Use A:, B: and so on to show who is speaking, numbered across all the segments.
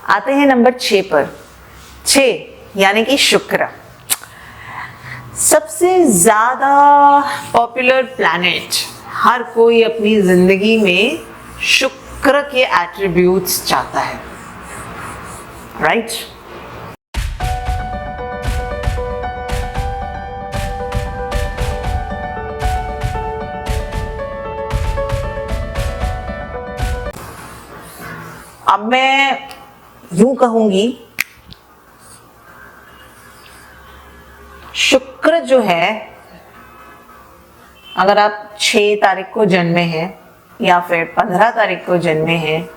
A: आते हैं नंबर 6 पर। 6 यानी कि शुक्र, सबसे ज्यादा पॉपुलर प्लैनेट। हर कोई अपनी जिंदगी में शुक्र के एट्रीब्यूट्स चाहता है, राइट? अब मैं यूं कहूंगी, शुक्र जो है, अगर आप 6 तारीख को जन्मे हैं या फिर 15 तारीख को जन्मे हैं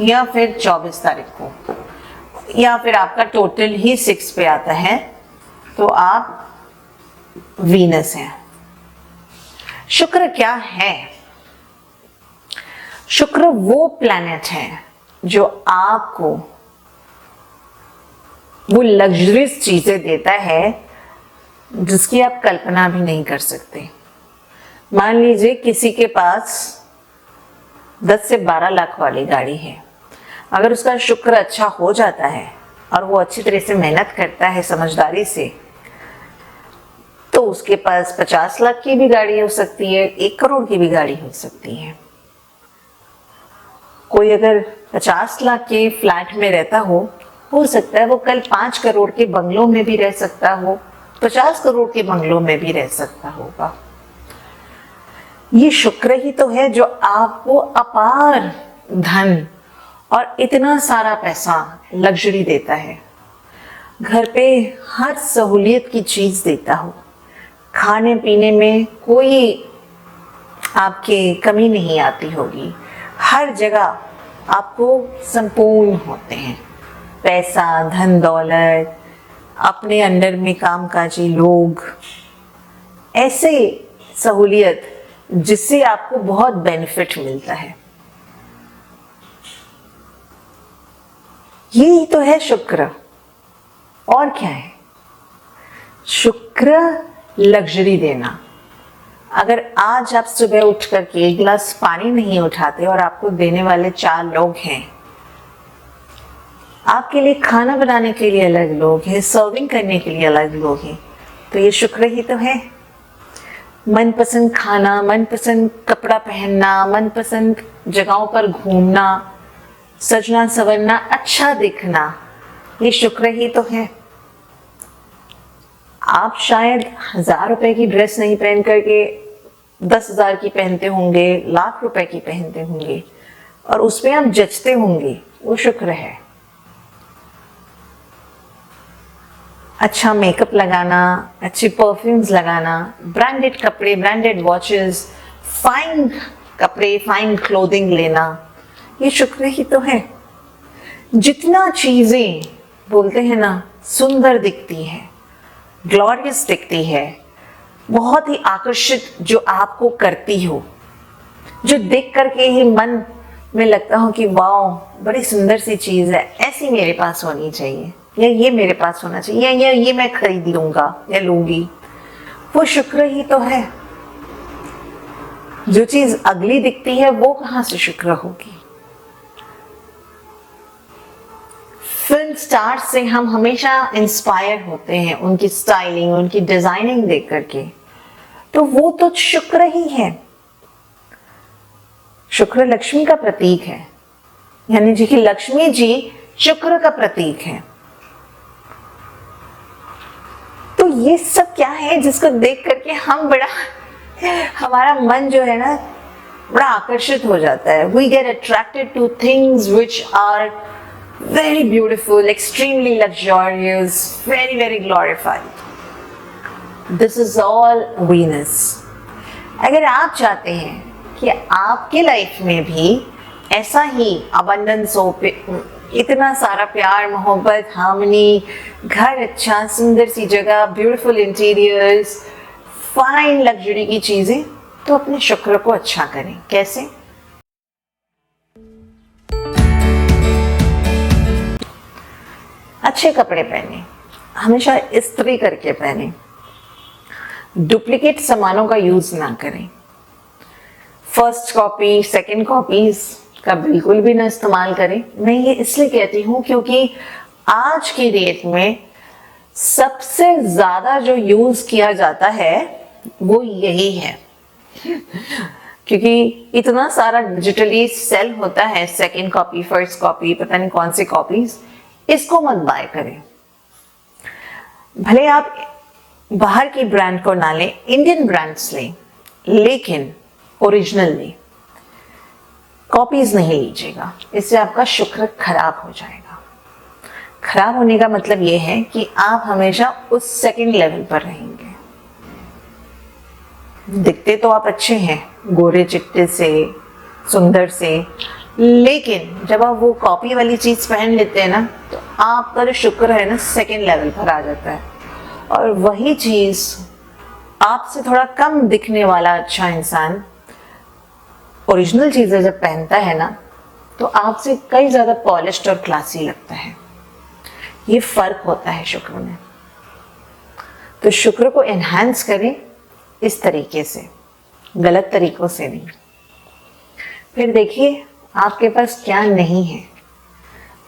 A: या फिर 24 तारीख को या फिर आपका टोटल ही 6 पे आता है, तो आप वीनस हैं। शुक्र क्या है? शुक्र वो प्लैनेट है जो आपको वो लग्जरियस चीजें देता है जिसकी आप कल्पना भी नहीं कर सकते। मान लीजिए किसी के पास 10 से 12 लाख वाली गाड़ी है, अगर उसका शुक्र अच्छा हो जाता है और वो अच्छी तरह से मेहनत करता है समझदारी से, तो उसके पास 50 लाख की भी गाड़ी हो सकती है, 1 करोड़ की भी गाड़ी हो सकती है। कोई अगर 50 लाख के फ्लैट में रहता हो सकता है वो कल 5 करोड़ के बंगलों में भी रह सकता हो, 50 करोड़ के बंगलों में भी रह सकता होगा। ये शुक्र ही तो है जो आपको अपार धन और इतना सारा पैसा, लग्जरी देता है, घर पे हर सहूलियत की चीज देता हो, खाने पीने में कोई आपके कमी नहीं आती होगी, हर जगह आपको संपूर्ण होते हैं, पैसा, धन दौलत, अपने अंडर में कामकाजी लोग, ऐसे सहूलियत जिससे आपको बहुत बेनिफिट मिलता है। यही तो है शुक्र, और क्या है? शुक्र लग्जरी देना। अगर आज आप सुबह उठ करके 1 गिलास पानी नहीं उठाते और आपको देने वाले 4 लोग हैं, आपके लिए खाना बनाने के लिए अलग लोग हैं, सर्विंग करने के लिए अलग लोग हैं, तो ये शुक्र ही तो है। मनपसंद खाना, मनपसंद कपड़ा पहनना, मनपसंद जगहों पर घूमना, सजना संवरना, अच्छा दिखना, ये शुक्र ही तो है। आप शायद 1000 रुपए की ड्रेस नहीं पहन करके 10,000 की पहनते होंगे, लाख रुपए की पहनते होंगे, और उसमें आप जचते होंगे, वो शुक्र है। अच्छा मेकअप लगाना, अच्छी परफ्यूम्स लगाना, ब्रांडेड कपड़े, ब्रांडेड वॉचेस, फाइन कपड़े, फाइन क्लोथिंग लेना, ये शुक्र ही तो है। जितना चीजें बोलते हैं ना सुंदर दिखती है, ग्लोरियस दिखती है, बहुत ही आकर्षित जो आपको करती हो, जो देख करके ही मन में लगता हो कि वाह बड़ी सुंदर सी चीज है, ऐसी मेरे पास होनी चाहिए, या ये मेरे पास होना चाहिए, या ये मैं खरीद लूंगा या लूंगी, वो शुक्र ही तो है। जो चीज अगली दिखती है वो कहां से शुक्र होगी? फिल्म स्टार से हम हमेशा इंस्पायर होते हैं, उनकी स्टाइलिंग, उनकी डिजाइनिंग देख करके, तो वो तो शुक्र ही है। शुक्र लक्ष्मी का प्रतीक है, यानी जी कि लक्ष्मी जी शुक्र का प्रतीक है। तो ये सब क्या है जिसको देख करके हम बड़ा, हमारा मन जो है ना बड़ा आकर्षित हो जाता है। We get attracted to things which are very beautiful, extremely luxurious, very very glorified. This is all Venus. अगर आप चाहते हैं कि आपके लाइफ में भी ऐसा ही abundance हो, इतना सारा प्यार, मोहब्बत, हार्मनी, घर अच्छा, सुंदर सी जगह, ब्यूटीफुल इंटीरियर्स, फाइन लग्जरी की चीजें, तो अपने शुक्र को अच्छा करें। कैसे? अच्छे कपड़े पहने, हमेशा इस्त्री करके पहने, डुप्लीकेट सामानों का यूज ना करें, फर्स्ट कॉपी, सेकंड कॉपीज का बिल्कुल भी ना इस्तेमाल करें। मैं ये इसलिए कहती हूँ क्योंकि आज की डेट में सबसे ज्यादा जो यूज किया जाता है वो यही है, क्योंकि इतना सारा डिजिटली सेल होता है, सेकंड कॉपी, फर्स्ट कॉपी, पता नहीं कौन सी कॉपीज, इसको मत बाय करें। भले आप बाहर की ब्रांड को ना लें, इंडियन ब्रांड्स लें, लेकिन ओरिजिनल लें, कॉपीज नहीं लीजिएगा, इससे आपका शुक्र खराब हो जाएगा। खराब होने का मतलब यह है कि आप हमेशा उस सेकंड लेवल पर रहेंगे। दिखते तो आप अच्छे हैं, गोरे चिट्टे से, सुंदर से, लेकिन जब आप वो कॉपी वाली चीज पहन लेते हैं ना, तो आपका जो शुक्र है ना सेकंड लेवल पर आ जाता है। और वही चीज आपसे थोड़ा कम दिखने वाला अच्छा इंसान ओरिजिनल चीजें जब पहनता है ना, तो आपसे कई ज्यादा पॉलिश्ड और क्लासी लगता है। ये फर्क होता है शुक्र में। तो शुक्र को एनहांस करें इस तरीके से, गलत तरीकों से नहीं। फिर देखिए आपके पास क्या नहीं है।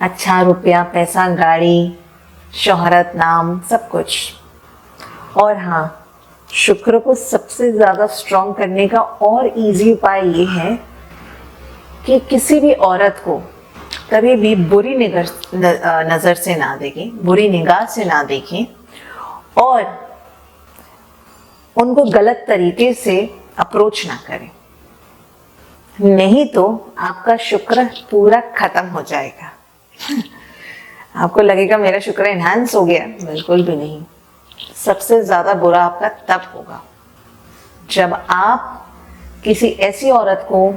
A: अच्छा रुपया, पैसा, गाड़ी, शोहरत, नाम, सब कुछ। और हाँ, शुक्र को सबसे ज्यादा स्ट्रॉन्ग करने का और इजी उपाय ये है कि किसी भी औरत को कभी भी बुरी नजर से ना देखें, बुरी निगाह से ना देखें, और उनको गलत तरीके से अप्रोच ना करें, नहीं तो आपका शुक्र पूरा खत्म हो जाएगा। आपको लगेगा मेरा शुक्र एनहांस हो गया, बिल्कुल भी नहीं। सबसे ज्यादा बुरा आपका तब होगा जब आप किसी ऐसी औरत को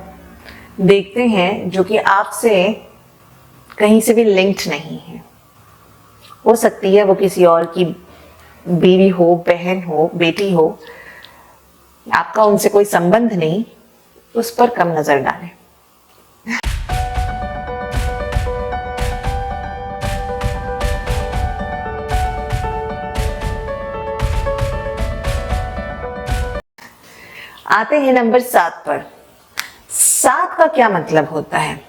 A: देखते हैं जो कि आपसे कहीं से भी लिंक्ड नहीं है। हो सकती है वो किसी और की बीवी हो, बहन हो, बेटी हो, आपका उनसे कोई संबंध नहीं, उस पर कम नजर डालें। आते हैं नंबर 7 पर। 7 का क्या मतलब होता है?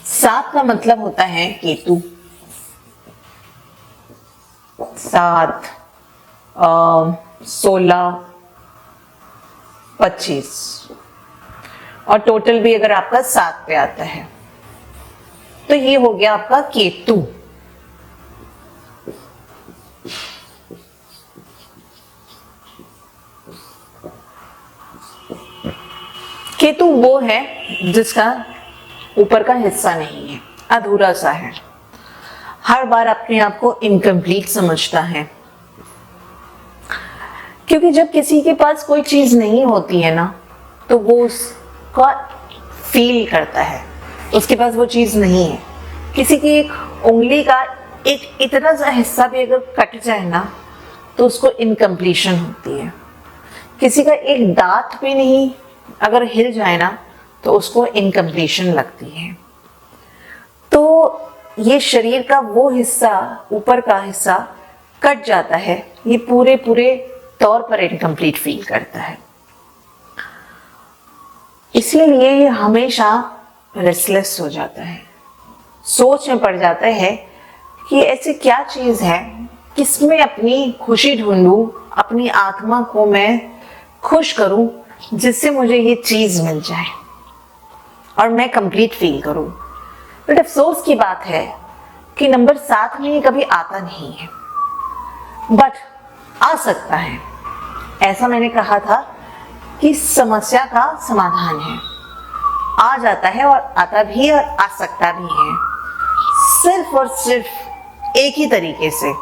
A: 7 का मतलब होता है केतु। 7, 16, 25 और टोटल भी अगर आपका 7 पे आता है तो ये हो गया आपका केतु। केतु वो है जिसका ऊपर का हिस्सा नहीं है, अधूरा सा है, हर बार अपने आप को इनकम्प्लीट समझता है। क्योंकि जब किसी के पास कोई चीज नहीं होती है ना, तो वो उसका फील करता है, उसके पास वो चीज नहीं है। किसी की एक उंगली का एक इतना सा हिस्सा भी अगर कट जाए ना, तो उसको इनकम्प्लीशन होती है। किसी का एक दांत भी नहीं अगर हिल जाए ना, तो उसको इनकम्प्लीशन लगती है। तो ये शरीर का वो हिस्सा, ऊपर का हिस्सा कट जाता है, ये पूरे तौर पर इनकम्प्लीट फील करता है। इसलिए ये हमेशा रेस्टलेस हो जाता है, सोच में पड़ जाता है कि ऐसी क्या चीज है किसमें अपनी खुशी ढूंढूं, अपनी आत्मा को मैं खुश करूं, जिससे मुझे ये चीज मिल जाए और मैं कंप्लीट फील करूं। बट अफसोस की बात है कि नंबर 7 में ये कभी आता नहीं है, बट आ सकता है। ऐसा मैंने कहा था कि समस्या का समाधान है, आ जाता है और आता भी और आ सकता भी है, सिर्फ और सिर्फ एक ही तरीके से।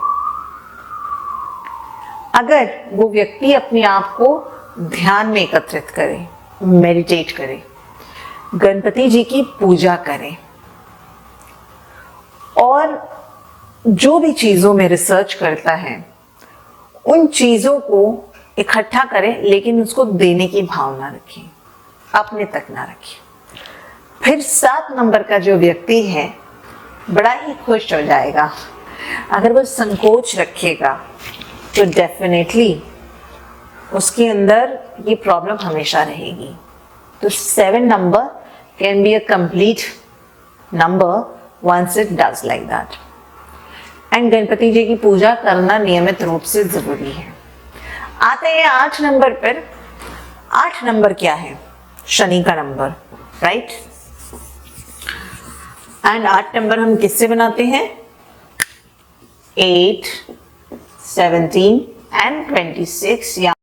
A: अगर वो व्यक्ति अपने आप को ध्यान में एकत्रित करे, मेडिटेट करे, गणपति जी की पूजा करे, और जो भी चीजों में रिसर्च करता है उन चीजों को इकट्ठा करे, लेकिन उसको देने की भावना रखें, अपने तक ना रखें। फिर 7 नंबर का जो व्यक्ति है बड़ा ही खुश हो जाएगा। अगर वो संकोच रखेगा तो डेफिनेटली उसके अंदर ये प्रॉब्लम हमेशा रहेगी। तो 7 number can be a complete number once it does like that. And Ganpati ji की पूजा करना नियमित रूप से जरूरी है. आते हैं 8 नंबर पर. 8 नंबर क्या है? शनि का नंबर, राइट? एंड 8 नंबर हम किससे बनाते हैं? 8, 17 एंड 26 या